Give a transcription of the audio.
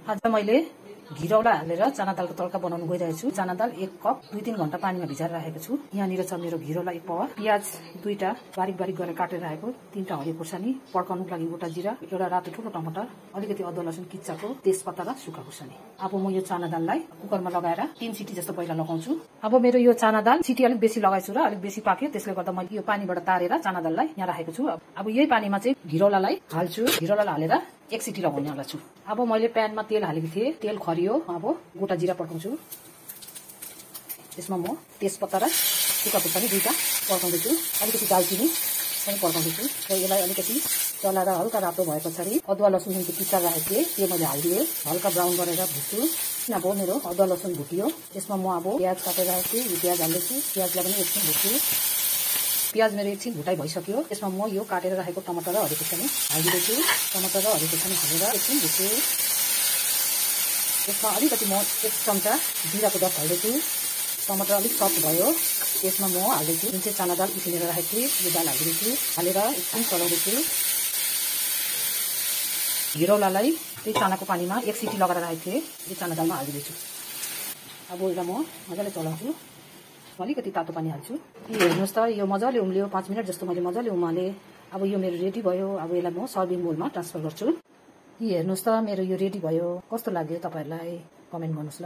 आज मैले घिरौला हालेर चना दालको तड्का बनाउन गइरहेको छु। चना दाल 1 कप 2-3 घण्टा पानीमा भिजाएर राखेको छु। यहाँनिर छ मेरो घिरौला 1 पावा, प्याज 2टा बारीक बारीक गरेर काटेर राखेको, 3टा हरियो खुर्सानी, पड्काउनुको लागि गोटा जिरा, एउटा रातो ठुलो टमाटर, अलिकति अदुवा लसुन किच्चाको, तेजपत्ता र सुक्खा खुर्सानी। अब म यो चना दाललाई कुकरमा लगाएर 3 सिटी जस्तो पहिला लगाउँछु। अब मेरो यो चना दाल सिटी अलिक बेसी लगाइछु र अलिक बेसी पाक्यो, त्यसले गर्दा मैले यो पानीबाट तारेर चना दाललाई यहाँ राखेको छु। अब यही पानीमा चाहिँ घिरौलालाई हाल्छु। घिरौलालाई हालेर 1 सिटी लगाउने होला छु। अब मैले प्यानमा तेल हालेको थिएँ, तेल खरियो। अब गोटा जिरा पड्काउँछु। त्यसमा म तेजपत्ता र सुक्खा खुर्सानी 2टा पड्काउँदैछु। अलिकति दालचिनी पनि पड्काउँदैछु र यसलाई अलिकति चलाएर हल्का रातो भए पछाडि अदुवा लसुन जुन चाहिँ पिसा राखेको थिएँ त्यो मैले हालिदिएँ। हल्का ब्राउन गरेर भुट्छु। अब मेरो अदुवा लसुन भुटियो। त्यसमा म अब प्याज काटेर राखेको थिएँ, यो प्याज हाल्दैछु। प्याजलाई पनि एकछिन भुट्छु। प्याज मेरो एकछिन भुटाइ भइसक्यो। त्यसमा म यो काटेर राखेको टमाटर र हरियो खुर्सानी हालिदिँदैछु। टमाटर र हरियो खुर्सानी हालेर एकछिन भुट्छु। त्यसमा अलिकति म 1 चम्चा जिराको डस्ट हाल्दैछु। टमाटर अलिक सफ्ट भयो। त्यसमा म हाल्दैछु जुन चाहिँ चना दाल उसिनेर राखेको थिएँ, यो दाल हालिदिन्छु। हालेर एकछिन चलाउँदैछु। घिरौलालाई त्यही चनाको पानीमा 1 सिटी लगाएर राखेको थिएँ, यो चना दालमा हालिदिन्छु। अब यसलाई म मजाले चलाउँछु। अलिकति तातो पानी हाल्छु। यो हेर्नुहोस् त, यो मजाले उम्लियो। 5 मिनट जस्तो मैले मजाले उमालेँ। अब यो मेरो रेडी भयो। अब यसलाई म सर्भिङ बोलमा ट्रान्सफर गर्छु। यी हेर्नुहोस् त, मेरो यो रेडी भयो। कस्तो लाग्यो तपाईहरुलाई कमेन्ट गर्नुहोस् ल।